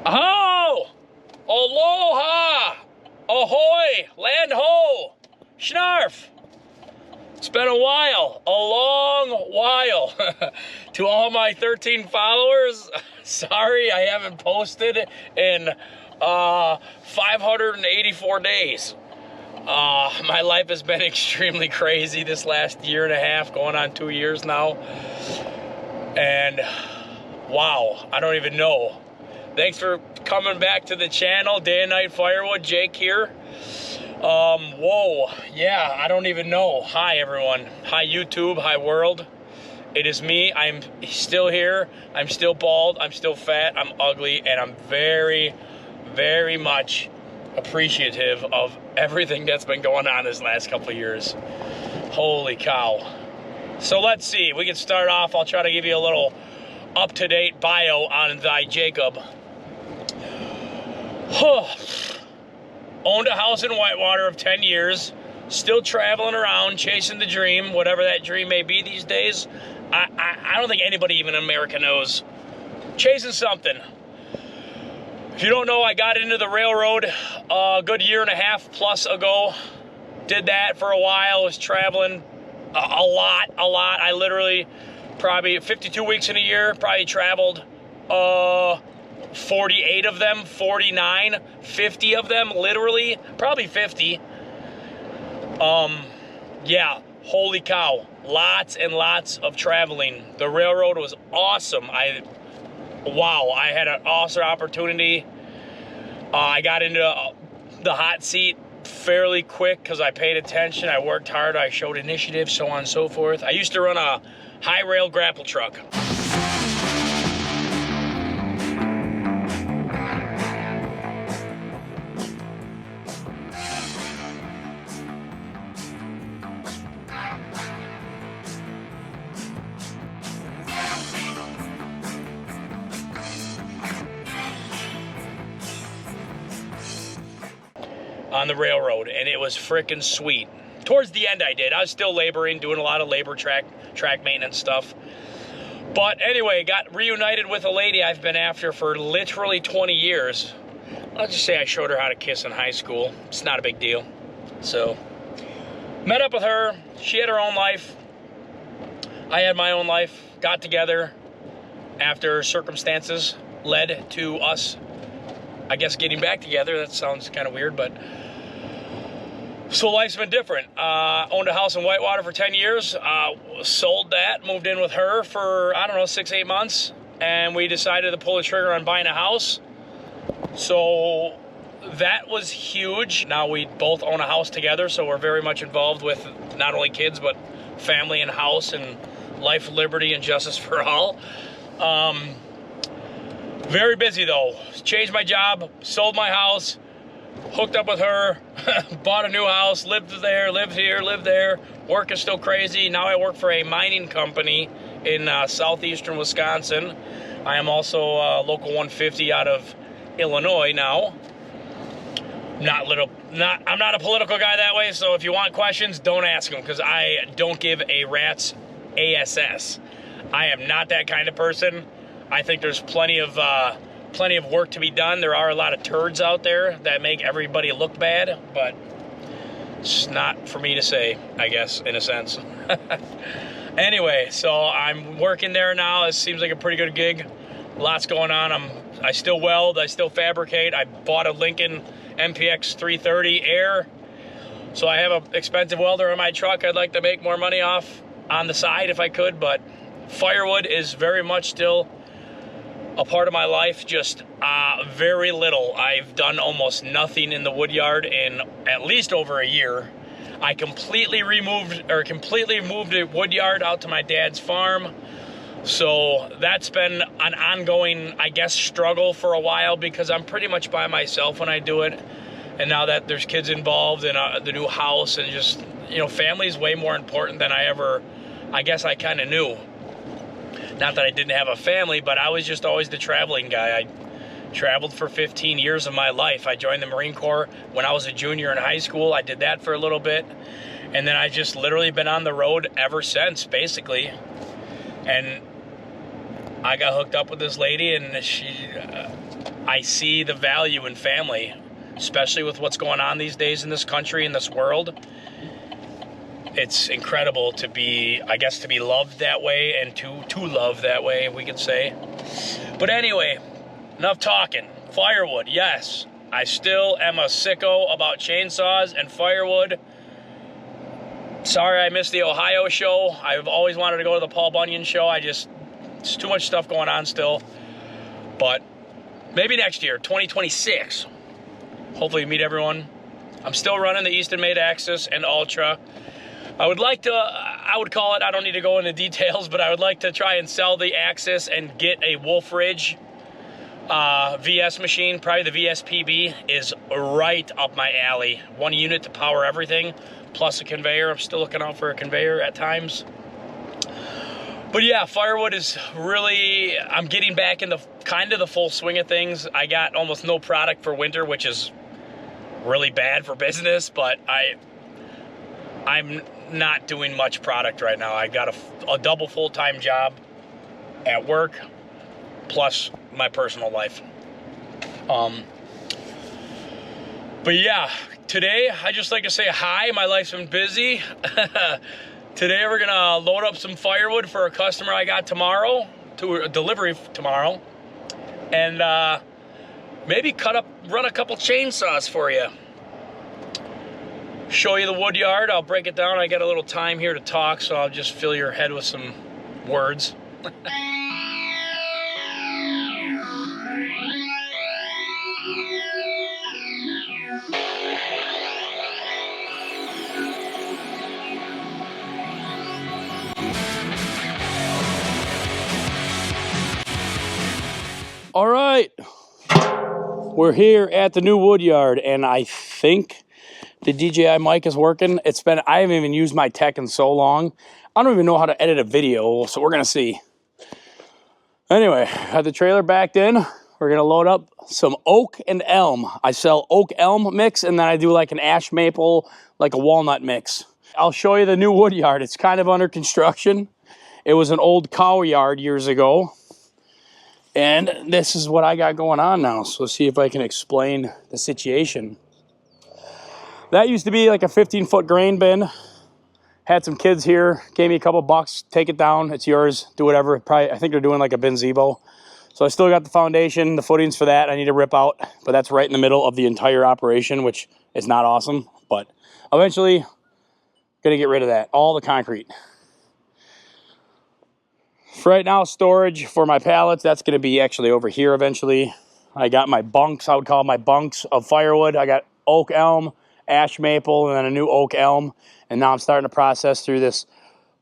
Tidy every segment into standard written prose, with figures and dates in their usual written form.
Aho! Aloha! Ahoy! Land ho! Schnarf! It's been a while, a long while. To all my 13 followers, sorry I haven't posted in 584 days. My life has been extremely crazy this last year and a half, going on 2 years now. And wow, I don't even know. Thanks for coming back to the channel. Day and Night Firewood, Jake here. Whoa, yeah, I don't even know. Hi, everyone. Hi, YouTube. Hi, world. It is me. I'm still here. I'm still bald. I'm still fat. I'm ugly. And I'm very, very much appreciative of everything that's been going on this last couple of years. Holy cow. So let's see. We can start off. I'll try to give you a little up-to-date bio on thy Jacob. Owned a house in Whitewater of 10 years, still traveling around, chasing the dream, whatever that dream may be these days. I don't think anybody even in America knows. Chasing something. If you don't know, I got into the railroad a good year and a half plus ago. Did that for a while, was traveling a lot. I literally, probably 52 weeks in a year, probably traveled 48 of them, 49, 50 of them, literally, probably 50. Yeah, holy cow, lots and lots of traveling. The railroad was awesome. Wow, I had an awesome opportunity. I got into the hot seat fairly quick because I paid attention, I worked hard, I showed initiative, so on and so forth. I used to run a high rail grapple truck. On the railroad, and it was freaking sweet. Towards the end I did. I was still laboring, doing a lot of labor track maintenance stuff. But anyway, got reunited with a lady I've been after for literally 20 years. I'll just say I showed her how to kiss in high school. It's not a big deal. So, met up with her. She had her own life. I had my own life. Got together after circumstances led to us, I guess, getting back together. That sounds kind of weird, but so life's been different. Owned a house in Whitewater for 10 years. Sold that, moved in with her for, I don't know, 6-8 months. And we decided to pull the trigger on buying a house. So that was huge. Now we both own a house together, so we're very much involved with not only kids, but family and house and life, liberty, and justice for all. Very busy though. Changed my job, sold my house, hooked up with her, bought a new house, lived there, lived here, lived there. Work is still crazy. Now I work for a mining company in southeastern Wisconsin. I am also local 150 out of Illinois now. I'm not a political guy that way, so if you want questions, don't ask them, because I don't give a rat's ass. I am not that kind of person. I think there's plenty of work to be done. There are a lot of turds out there that make everybody look bad, but it's not for me to say, I guess, in a sense. Anyway, so I'm working there now. It seems like a pretty good gig. Lots going on. I still weld. I still fabricate. I bought a Lincoln MPX 330 Air. So I have an expensive welder in my truck I'd like to make more money off on the side if I could, but firewood is very much still a part of my life, just very little. I've done almost nothing in the wood yard in at least over a year. I completely moved a wood yard out to my dad's farm. So that's been an ongoing, I guess, struggle for a while, because I'm pretty much by myself when I do it. And now that there's kids involved in the new house, and just, you know, family is way more important than I guess I kind of knew. Not that I didn't have a family, but I was just always the traveling guy. I traveled for 15 years of my life. I joined the Marine Corps when I was a junior in high school. I did that for a little bit. And then I just literally been on the road ever since, basically. And I got hooked up with this lady, and I see the value in family, especially with what's going on these days in this country, in this world. It's incredible to be, I guess, to be loved that way and to love that way, we could say. But anyway, enough talking. Firewood, yes. I still am a sicko about chainsaws and firewood. Sorry I missed the Ohio show. I've always wanted to go to the Paul Bunyan show. It's too much stuff going on still. But maybe next year, 2026. Hopefully meet everyone. I'm still running the Easton Made Axis and Ultra. I would call it, I don't need to go into details, but I would like to try and sell the Axis and get a Wolf Ridge VS machine. Probably the VSPB is right up my alley. One unit to power everything, plus a conveyor. I'm still looking out for a conveyor at times. But yeah, Firewood is really, I'm getting back in the kind of the full swing of things. I got almost no product for winter, which is really bad for business, but I'm not doing much product right now. I got a double full-time job at work, plus my personal life. But yeah, today I just like to say hi. My life's been busy. Today we're gonna load up some firewood for a customer I got tomorrow, to a delivery tomorrow, and maybe run a couple chainsaws for you. Show you the wood yard. I'll break it down. I got a little time here to talk, so I'll just fill your head with some words. All right, we're here at the new wood yard, and I think the DJI mic is working. I haven't even used my tech in so long. I don't even know how to edit a video, so we're gonna see. Anyway, have the trailer backed in. We're gonna load up some oak and elm. I sell oak elm mix, and then I do like an ash maple, like a walnut mix. I'll show you the new wood yard. It's kind of under construction. It was an old cow yard years ago. And this is what I got going on now. So let's see if I can explain the situation. That used to be like a 15-foot grain bin. Had some kids here, gave me a couple bucks, take it down, it's yours, do whatever. Probably, I think they're doing like a Binzebo. So I still got the foundation, the footings for that I need to rip out, but that's right in the middle of the entire operation, which is not awesome. But eventually, gonna get rid of that, all the concrete. For right now, storage for my pallets, that's going to be actually over here eventually. I got my bunks, I would call my bunks of firewood. I got oak elm, ash maple, and then a new oak elm. And now I'm starting to process through this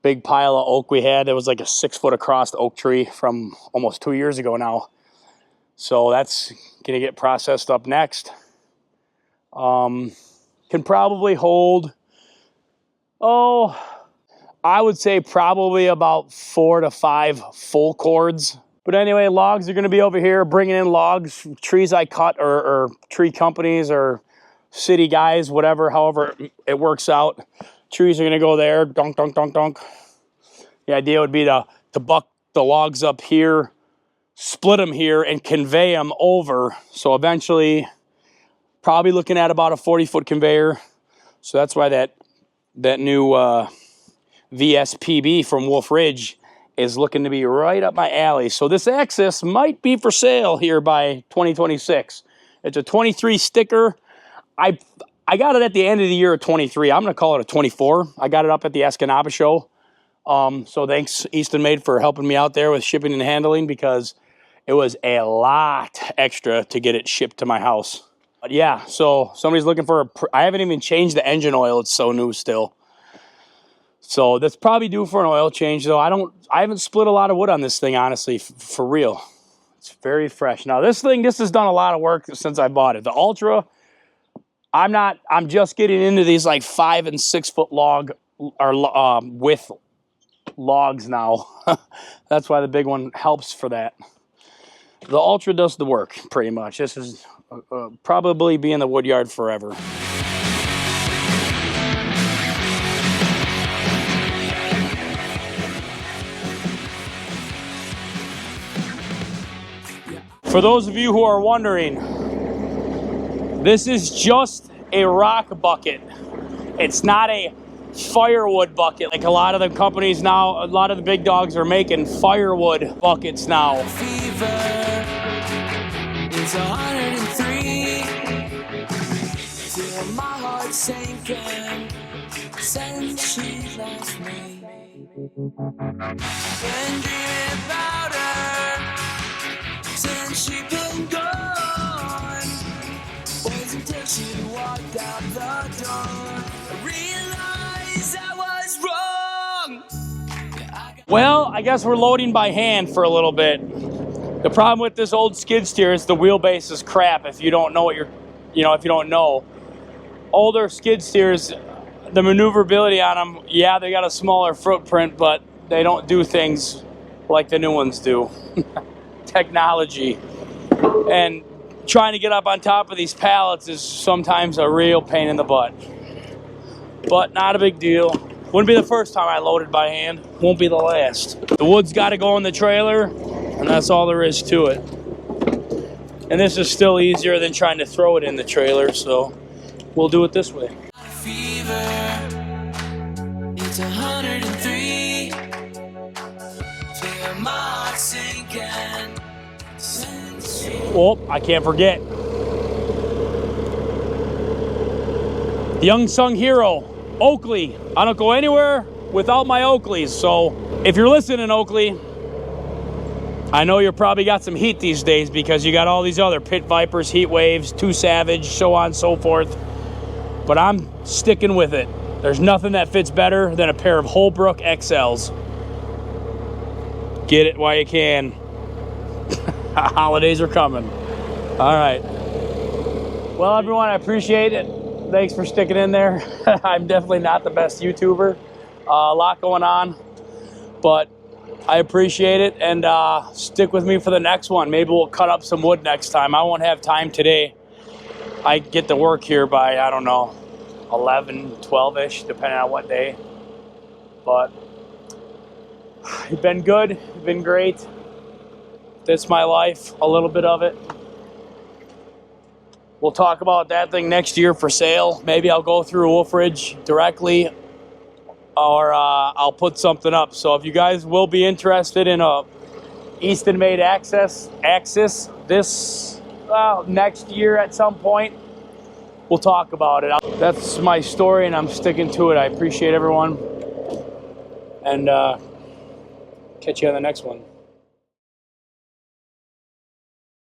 big pile of oak we had. It was like a 6-foot across oak tree from almost 2 years ago now. So that's going to get processed up next. Can probably hold, I would say probably about 4 to 5 full cords. But anyway, logs are going to be over here, bringing in logs, trees I cut, or tree companies, or city guys, whatever, however it works out. Trees are going to go there, dunk, dunk, dunk, dunk. The idea would be to buck the logs up here, split them here, and convey them over. So eventually, probably looking at about a 40-foot conveyor. So that's why that new VSPB from Wolf Ridge is looking to be right up my alley. So this Axis might be for sale here by 2026. It's a 23 sticker. I got it at the end of the year of 23. I'm going to call it a 24. I got it up at the Escanaba show. So thanks, Easton Made, for helping me out there with shipping and handling, because it was a lot extra to get it shipped to my house. But yeah, so somebody's looking for I haven't even changed the engine oil. It's so new still. So that's probably due for an oil change, though. I haven't split a lot of wood on this thing, honestly, for real. It's very fresh. Now this has done a lot of work since I bought it. The Ultra, I'm just getting into these like 5 and 6 foot log or width logs now. That's why the big one helps for that. The Ultra does the work pretty much. This is probably be in the wood yard forever. For those of you who are wondering, this is just a rock bucket. It's not a firewood bucket like a lot of the companies now, a lot of the big dogs are making firewood buckets now. Fever is 103. Feel my heart sinking since she left me. Been dreaming about her since she been gone. Was until she walked out the door. I realized I was wrong. Well, I guess we're loading by hand for a little bit. The problem with this old skid steer is the wheelbase is crap. If you don't know what you're, if you don't know, older skid steers, the maneuverability on them, yeah, they got a smaller footprint, but they don't do things like the new ones do. Technology. And trying to get up on top of these pallets is sometimes a real pain in the butt. But not a big deal. Wouldn't be the first time I loaded by hand. Won't be the last. The wood's got to go in the trailer, and that's all there is to it. And this is still easier than trying to throw it in the trailer, so we'll do it this way. Fever, it's 103. Feel my heart sinking since she... Oh, I can't forget. The unsung hero, Oakley. I don't go anywhere without my Oakleys. So if you're listening, Oakley, I know you're probably got some heat these days because you got all these other Pit Vipers, Heat Waves, Too Savage, so on and so forth. But I'm sticking with it. There's nothing that fits better than a pair of Holbrook XLs. Get it while you can. Holidays are coming. All right. Well, everyone, I appreciate it. Thanks for sticking in there. I'm definitely not the best YouTuber. A lot going on, but I appreciate it, and stick with me for the next one. Maybe we'll cut up some wood next time. I won't have time today. I get to work here by, I don't know, 11, 12-ish, depending on what day. But you've been good. You've been great. That's my life, a little bit of it. We'll talk about that thing next year for sale. Maybe I'll go through Wolfridge directly, or I'll put something up. So if you guys will be interested in a Easton-made axis this next year at some point, we'll talk about it. That's my story, and I'm sticking to it. I appreciate everyone, and catch you on the next one.